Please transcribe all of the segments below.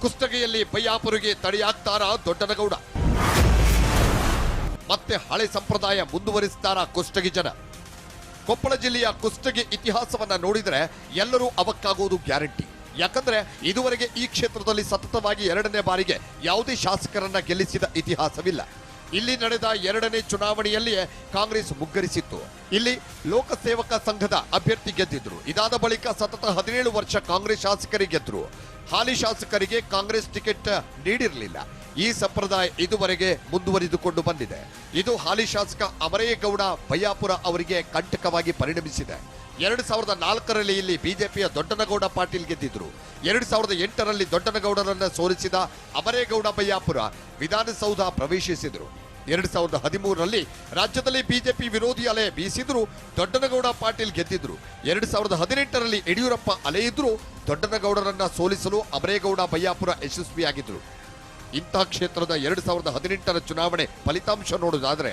ಕುಷ್ಟಗಿಯಲ್ಲಿ ಬಯ್ಯಾಪುರಿಗೆ ತಡೆಯಾಗ್ತಾರಾ ದೊಡ್ಡನಗೌಡ? ಮತ್ತೆ ಹಳೆ ಸಂಪ್ರದಾಯ ಮುಂದುವರಿಸ್ತಾರಾ ಕುಷ್ಟಗಿ ಜನ? ಕೊಪ್ಪಳ ಜಿಲ್ಲೆಯ ಕುಷ್ಟಗಿ ಇತಿಹಾಸವನ್ನ ನೋಡಿದ್ರೆ ಎಲ್ಲರೂ ಅವಕ್ಕಾಗೋದು ಗ್ಯಾರಂಟಿ. ಯಾಕಂದ್ರೆ ಇದುವರೆಗೆ ಈ ಕ್ಷೇತ್ರದಲ್ಲಿ ಸತತವಾಗಿ 2ನೇ ಬಾರಿಗೆ ಯಾವುದೇ ಶಾಸಕರನ್ನ ಗೆಲ್ಲಿಸಿದ ಇತಿಹಾಸವಿಲ್ಲ. ಇಲ್ಲಿ ನಡೆದ 2ನೇ ಚುನಾವಣೆಯಲ್ಲಿಯೇ ಕಾಂಗ್ರೆಸ್ ಮುಗ್ಗರಿಸಿತ್ತು. ಇಲ್ಲಿ ಲೋಕಸೇವಕ ಸಂಘದ ಅಭ್ಯರ್ಥಿ ಗೆದ್ದಿದ್ರು. ಇದಾದ ಬಳಿಕ ಸತತ 17 ವರ್ಷ ಕಾಂಗ್ರೆಸ್ ಶಾಸಕರಿಗೆ ಗೆದ್ರು. ಹಾಲಿ ಶಾಸಕರಿಗೆ ಕಾಂಗ್ರೆಸ್ ಟಿಕೆಟ್ ನೀಡಿರಲಿಲ್ಲ. ಈ ಸಂಪ್ರದಾಯ ಇದುವರೆಗೆ ಮುಂದುವರಿದುಕೊಂಡು ಬಂದಿದೆ. ಇದು ಹಾಲಿ ಶಾಸಕ ಅಮರೇಗೌಡ ಬಯ್ಯಾಪುರ ಅವರಿಗೆ ಕಂಟಕವಾಗಿ ಪರಿಣಮಿಸಿದೆ. 2004ರಲ್ಲಿ ಇಲ್ಲಿ ಬಿಜೆಪಿಯ ದೊಡ್ಡನಗೌಡ ಪಾಟೀಲ್ ಗೆದ್ದಿದ್ರು. 2008ರಲ್ಲಿ ದೊಡ್ಡನಗೌಡರನ್ನ ಸೋಲಿಸಿದ ಅಮರೇಗೌಡ ಬಯ್ಯಾಪುರ ವಿಧಾನಸೌಧ ಪ್ರವೇಶಿಸಿದರು. 2013ರಲ್ಲಿ ರಾಜ್ಯದಲ್ಲಿ ಬಿಜೆಪಿ ವಿರೋಧಿ ಅಲೆ ಬೀಸಿದ್ರು. ದೊಡ್ಡನಗೌಡ ಪಾಟೀಲ್ ಗೆದ್ದಿದ್ರು. 2018ರಲ್ಲಿ ಯಡಿಯೂರಪ್ಪ ಅಲೆ ಇದ್ರು. ದೊಡ್ಡನಗೌಡರನ್ನ ಸೋಲಿಸಲು ಅಮರೇಗೌಡ ಬಯ್ಯಾಪುರ ಯಶಸ್ವಿಯಾಗಿದ್ರು. ಇಂತಹ ಕ್ಷೇತ್ರದ 2018ರ ಚುನಾವಣೆ ಫಲಿತಾಂಶ ನೋಡುವುದಾದ್ರೆ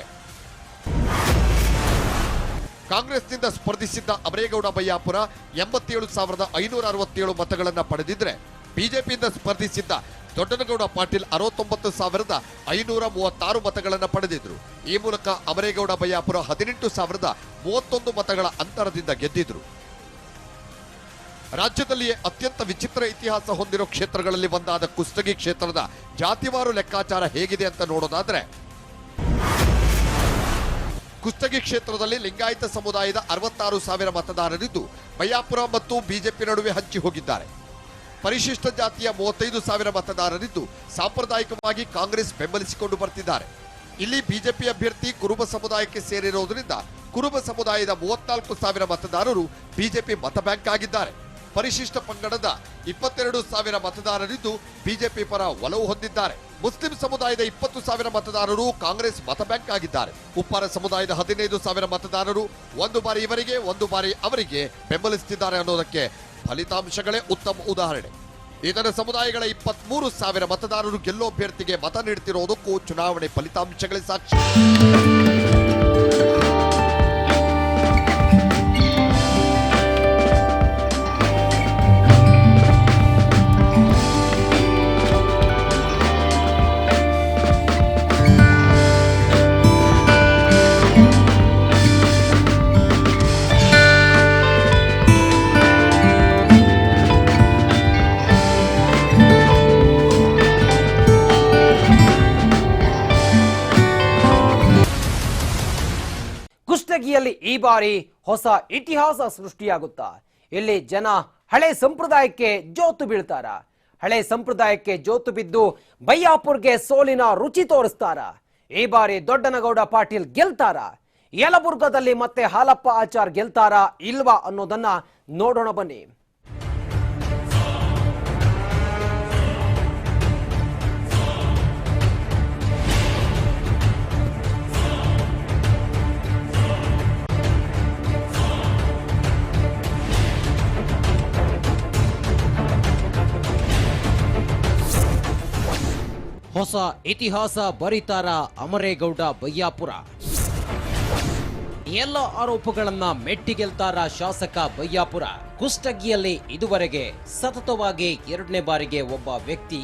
ಕಾಂಗ್ರೆಸ್ನಿಂದ ಸ್ಪರ್ಧಿಸಿದ್ದ ಅಮರೇಗೌಡ ಬಯ್ಯಾಪುರ 87,567 ಮತಗಳನ್ನು ಪಡೆದಿದ್ರೆ, ಬಿಜೆಪಿಯಿಂದ ಸ್ಪರ್ಧಿಸಿದ್ದ ದೊಡ್ಡನಗೌಡ ಪಾಟೀಲ್ 69,536 ಮತಗಳನ್ನು ಪಡೆದಿದ್ರು. ಈ ಮೂಲಕ ಅಮರೇಗೌಡ ಬಯ್ಯಾಪುರ 18,031 ಮತಗಳ ಅಂತರದಿಂದ ಗೆದ್ದಿದ್ರು. ರಾಜ್ಯದಲ್ಲಿಯೇ ಅತ್ಯಂತ ವಿಚಿತ್ರ ಇತಿಹಾಸ ಹೊಂದಿರೋ ಕ್ಷೇತ್ರಗಳಲ್ಲಿ ಒಂದಾದ ಕುಷ್ಟಗಿ ಕ್ಷೇತ್ರದ ಜಾತಿವಾರು ಲೆಕ್ಕಾಚಾರ ಹೇಗಿದೆ ಅಂತ ನೋಡೋದಾದ್ರೆ, ಕುಷ್ಟಗಿ ಕ್ಷೇತ್ರದಲ್ಲಿ ಲಿಂಗಾಯತ ಸಮುದಾಯದ 66,000 ಮತದಾರರಿದ್ದು ಬಯ್ಯಾಪುರ ಮತ್ತು ಬಿಜೆಪಿ ನಡುವೆ ಹಂಚಿ ಹೋಗಿದ್ದಾರೆ. ಪರಿಶಿಷ್ಟ ಜಾತಿಯ 35,000 ಮತದಾರರಿದ್ದು ಸಾಂಪ್ರದಾಯಿಕವಾಗಿ ಕಾಂಗ್ರೆಸ್ ಬೆಂಬಲಿಸಿಕೊಂಡು ಬರ್ತಿದ್ದಾರೆ. ಇಲ್ಲಿ ಬಿಜೆಪಿ ಅಭ್ಯರ್ಥಿ ಕುರುಬ ಸಮುದಾಯಕ್ಕೆ ಸೇರಿರುವುದರಿಂದ ಕುರುಬ ಸಮುದಾಯದ 34,000 ಮತದಾರರು ಬಿಜೆಪಿ ಮತ ಬ್ಯಾಂಕ್ ಆಗಿದ್ದಾರೆ. ಪರಿಶಿಷ್ಟ ಪಂಗಡದ 22,000 ಮತದಾರರಿದ್ದು ಬಿಜೆಪಿ ಪರ ಒಲವು ಹೊಂದಿದ್ದಾರೆ. ಮುಸ್ಲಿಂ ಸಮುದಾಯದ 20,000 ಮತದಾರರು ಕಾಂಗ್ರೆಸ್ ಮತ ಬ್ಯಾಂಕ್ ಆಗಿದ್ದಾರೆ. ಉಪ್ಪಾರ ಸಮುದಾಯದ 15,000 ಮತದಾರರು ಒಂದು ಬಾರಿ ಇವರಿಗೆ ಒಂದು ಬಾರಿ ಅವರಿಗೆ ಬೆಂಬಲಿಸುತ್ತಿದ್ದಾರೆ ಅನ್ನೋದಕ್ಕೆ ಫಲಿತಾಂಶಗಳೇ ಉತ್ತಮ ಉದಾಹರಣೆ. ಇತರ ಸಮುದಾಯಗಳ 23,000 ಮತದಾರರು ಗೆಲ್ಲೋ ಅಭ್ಯರ್ಥಿಗೆ ಮತ ನೀಡುತ್ತಿರುವುದಕ್ಕೂ ಚುನಾವಣೆ ಫಲಿತಾಂಶಗಳೇ ಸಾಕ್ಷಿ. ಕುಷ್ಟಗಿಯಲ್ಲಿ ಈ ಬಾರಿ ಹೊಸ ಇತಿಹಾಸ ಸೃಷ್ಟಿಯಾಗುತ್ತಾ? ಇಲ್ಲಿ ಜನ ಹಳೆ ಸಂಪ್ರದಾಯಕ್ಕೆ ಜೋತು ಬೀಳ್ತಾರ? ಹಳೆ ಸಂಪ್ರದಾಯಕ್ಕೆ ಜೋತು ಬಿದ್ದು ಬಯ್ಯಾಪುರ್ಗೆ ಸೋಲಿನ ರುಚಿ ತೋರಿಸ್ತಾರ? ಈ ಬಾರಿ ದೊಡ್ಡನಗೌಡ ಪಾಟೀಲ್ ಗೆಲ್ತಾರ? ಯಲಬುರ್ಗದಲ್ಲಿ ಮತ್ತೆ ಹಾಲಪ್ಪ ಆಚಾರ್ ಗೆಲ್ತಾರ ಇಲ್ವಾ ಅನ್ನೋದನ್ನ ನೋಡೋಣ ಬನ್ನಿ. ಹೊಸ ಇತಿಹಾಸ ಬರಿತಾರ ಅಮರೇಗೌಡ ಬಯ್ಯಾಪುರ? ಎಲ್ಲ ಆರೋಪಗಳನ್ನ ಮೆಟ್ಟಿಗೆಲ್ತಾರ ಶಾಸಕ ಬಯ್ಯಾಪುರ? ಕುಷ್ಟಗಿಯಲ್ಲಿ ಇದುವರೆಗೆ ಸತತವಾಗಿ 2ನೇ ಬಾರಿಗೆ ಒಬ್ಬ ವ್ಯಕ್ತಿ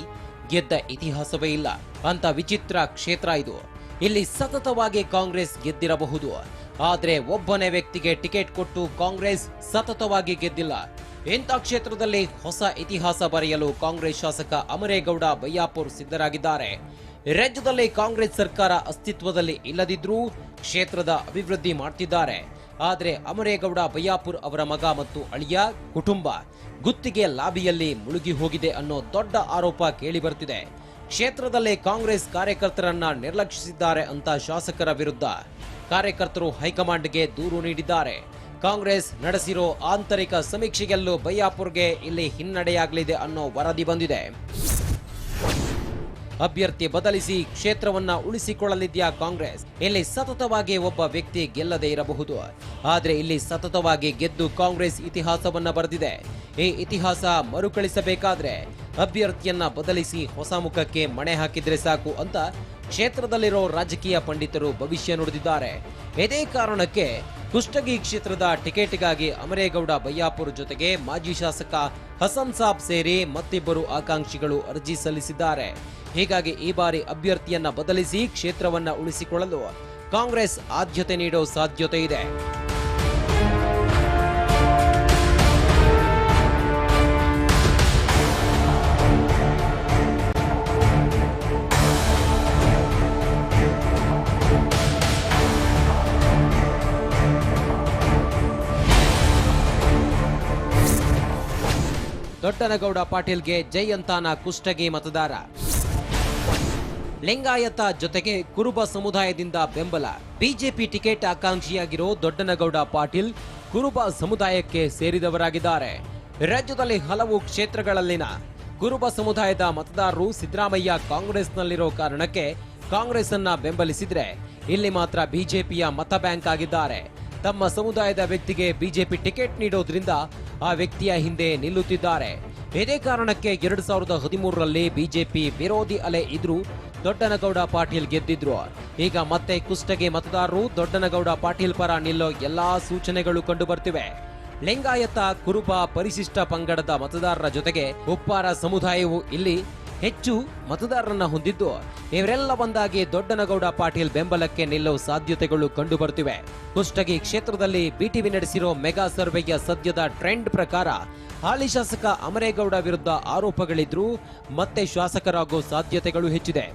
ಗೆದ್ದ ಇತಿಹಾಸವೇ ಇಲ್ಲ ಅಂತ ವಿಚಿತ್ರ ಕ್ಷೇತ್ರ ಇದು. ಇಲ್ಲಿ ಸತತವಾಗಿ ಕಾಂಗ್ರೆಸ್ ಗೆದ್ದಿರಬಹುದು, ಆದ್ರೆ ಒಬ್ಬನೇ ವ್ಯಕ್ತಿಗೆ ಟಿಕೆಟ್ ಕೊಟ್ಟು ಕಾಂಗ್ರೆಸ್ ಸತತವಾಗಿ ಗೆದ್ದಿಲ್ಲ. ಇಂಥ ಕ್ಷೇತ್ರದಲ್ಲಿ ಹೊಸ ಇತಿಹಾಸ ಬರೆಯಲು ಕಾಂಗ್ರೆಸ್ ಶಾಸಕ ಅಮರೇಗೌಡ ಬಯ್ಯಾಪುರ್ ಸಿದ್ಧರಾಗಿದ್ದಾರೆ. ರಾಜ್ಯದಲ್ಲಿ ಕಾಂಗ್ರೆಸ್ ಸರ್ಕಾರ ಅಸ್ತಿತ್ವದಲ್ಲಿ ಇಲ್ಲದಿದ್ರೂ ಕ್ಷೇತ್ರದ ಅಭಿವೃದ್ಧಿ ಮಾಡ್ತಿದ್ದಾರೆ. ಆದರೆ ಅಮರೇಗೌಡ ಬಯ್ಯಾಪುರ್ ಅವರ ಮಗ ಮತ್ತು ಅಳಿಯ ಕುಟುಂಬ ಗುತ್ತಿಗೆ ಲಾಬಿಯಲ್ಲಿ ಮುಳುಗಿ ಹೋಗಿದೆ ಅನ್ನೋ ದೊಡ್ಡ ಆರೋಪ ಕೇಳಿ ಬರ್ತಿದೆ. ಕ್ಷೇತ್ರದಲ್ಲಿ ಕಾಂಗ್ರೆಸ್ ಕಾರ್ಯಕರ್ತರನ್ನ ನಿರ್ಲಕ್ಷಿಸಿದ್ದಾರೆ ಅಂತ ಶಾಸಕರ ವಿರುದ್ಧ ಕಾರ್ಯಕರ್ತರು ಹೈಕಮಾಂಡ್ಗೆ ದೂರು ನೀಡಿದ್ದಾರೆ. ಕಾಂಗ್ರೆಸ್ ನಡೆಸಿರೋ ಆಂತರಿಕ ಸಮೀಕ್ಷೆಯಲ್ಲೂ ಬಯ್ಯಾಪುರ್ಗೆ ಇಲ್ಲಿ ಹಿನ್ನಡೆಯಾಗಲಿದೆ ಅನ್ನೋ ವರದಿ ಬಂದಿದೆ. ಅಭ್ಯರ್ಥಿ ಬದಲಿಸಿ ಕ್ಷೇತ್ರವನ್ನ ಉಳಿಸಿಕೊಳ್ಳಲಿದೆಯಾ ಕಾಂಗ್ರೆಸ್? ಇಲ್ಲಿ ಸತತವಾಗಿ ಒಬ್ಬ ವ್ಯಕ್ತಿ ಗೆಲ್ಲದೆ ಇರಬಹುದು, ಆದ್ರೆ ಇಲ್ಲಿ ಸತತವಾಗಿ ಗೆದ್ದು ಕಾಂಗ್ರೆಸ್ ಇತಿಹಾಸವನ್ನ ಬರೆದಿದೆ. ಈ ಇತಿಹಾಸ ಮರುಕಳಿಸಬೇಕಾದ್ರೆ ಅಭ್ಯರ್ಥಿಯನ್ನ ಬದಲಿಸಿ ಹೊಸ ಮುಖಕ್ಕೆ ಮಣೆ ಹಾಕಿದ್ರೆ ಸಾಕು ಅಂತ ಕ್ಷೇತ್ರದಲ್ಲಿರೋ ರಾಜಕೀಯ ಪಂಡಿತರು ಭವಿಷ್ಯ ನುಡಿದಿದ್ದಾರೆ. ಇದೇ ಕಾರಣಕ್ಕೆ ಕುಷ್ಟಗಿ ಕ್ಷೇತ್ರದ ಟಿಕೆಟ್ಗಾಗಿ ಅಮರೇಗೌಡ ಬಯ್ಯಾಪುರ ಜೊತೆಗೆ ಮಾಜಿ ಶಾಸಕ ಹಸನ್ ಸಾಬ್ ಸೇರಿ ಮತ್ತಿಬ್ಬರು ಆಕಾಂಕ್ಷಿಗಳು ಅರ್ಜಿ ಸಲ್ಲಿಸಿದ್ದಾರೆ. ಹೀಗಾಗಿ ಈ ಬಾರಿ ಅಭ್ಯರ್ಥಿಯನ್ನ ಬದಲಿಸಿ ಕ್ಷೇತ್ರವನ್ನ ಉಳಿಸಿಕೊಳ್ಳಲು ಕಾಂಗ್ರೆಸ್ ಆದ್ಯತೆ ನೀಡೋ ಸಾಧ್ಯತೆ ಇದೆ. ದೊಡ್ಡನಗೌಡ ಪಾಟೀಲ್ಗೆ ಜೈ ಅಂತಾನ ಕುಷ್ಟಗಿ ಮತದಾರ. ಲಿಂಗಾಯತ ಜೊತೆಗೆ ಕುರುಬ ಸಮುದಾಯದಿಂದ ಬೆಂಬಲ. ಬಿಜೆಪಿ ಟಿಕೆಟ್ ಆಕಾಂಕ್ಷಿಯಾಗಿರೋ ದೊಡ್ಡನಗೌಡ ಪಾಟೀಲ್ ಕುರುಬ ಸಮುದಾಯಕ್ಕೆ ಸೇರಿದವರಾಗಿದ್ದಾರೆ. ರಾಜ್ಯದಲ್ಲಿ ಹಲವು ಕ್ಷೇತ್ರಗಳಲ್ಲಿನ ಕುರುಬ ಸಮುದಾಯದ ಮತದಾರರು ಸಿದ್ದರಾಮಯ್ಯ ಕಾಂಗ್ರೆಸ್ನಲ್ಲಿರೋ ಕಾರಣಕ್ಕೆ ಕಾಂಗ್ರೆಸ್ ಅನ್ನ ಬೆಂಬಲಿಸಿದ್ರೆ, ಇಲ್ಲಿ ಮಾತ್ರ ಬಿಜೆಪಿಯ ಮತ ಬ್ಯಾಂಕ್ ಆಗಿದ್ದಾರೆ. ತಮ್ಮ ಸಮುದಾಯದ ವ್ಯಕ್ತಿಗೆ ಬಿಜೆಪಿ ಟಿಕೆಟ್ ನೀಡೋದ್ರಿಂದ ಆ ವ್ಯಕ್ತಿಯ ಹಿಂದೆ ನಿಲ್ಲುತ್ತಿದ್ದಾರೆ. ಇದೇ ಕಾರಣಕ್ಕೆ 2013ರಲ್ಲಿ ಬಿಜೆಪಿ ವಿರೋಧಿ ಅಲೆ ಇದ್ರೂ ದೊಡ್ಡನಗೌಡ ಪಾಟೀಲ್ ಗೆದ್ದಿದ್ರು. ಈಗ ಮತ್ತೆ ಕುಷ್ಟಗಿ ಮತದಾರರು ದೊಡ್ಡನಗೌಡ ಪಾಟೀಲ್ ಪರ ನಿಲ್ಲೋ ಎಲ್ಲಾ ಸೂಚನೆಗಳು ಕಂಡು ಬರ್ತಿವೆ. ಲಿಂಗಾಯತ, ಕುರುಬ, ಪರಿಶಿಷ್ಟ ಪಂಗಡದ ಮತದಾರರ ಜೊತೆಗೆ ಉಪ್ಪಾರ ಸಮುದಾಯವು ಇಲ್ಲಿ ಹೆಚ್ಚು ಮತದಾರರನ್ನ ಹೊಂದಿದ್ದು, ಇವರೆಲ್ಲ ಬಂದಾಗಿ ದೊಡ್ಡನಗೌಡ ಪಾಟೀಲ್ ಬೆಂಬಲಕ್ಕೆ ನಿಲ್ಲೋ ಸಾಧ್ಯತೆಗಳು ಕಂಡು ಬರ್ತಿವೆ. ಕುಷ್ಟಗಿ ಕ್ಷೇತ್ರದಲ್ಲಿ ಬಿಟಿವಿ ನಡೆಸಿರೋ ಮೆಗಾ ಸರ್ವೆಯ ಸದ್ಯದ ಟ್ರೆಂಡ್ ಪ್ರಕಾರ ಹಾಲಿ ಶಾಸಕ ಅಮರೇಗೌಡ ವಿರುದ್ಧ ಆರೋಪಗಳಿದ್ರೂ ಮತ್ತೆ ಶಾಸಕರಾಗೋ ಸಾಧ್ಯತೆಗಳು ಹೆಚ್ಚಿದೆ.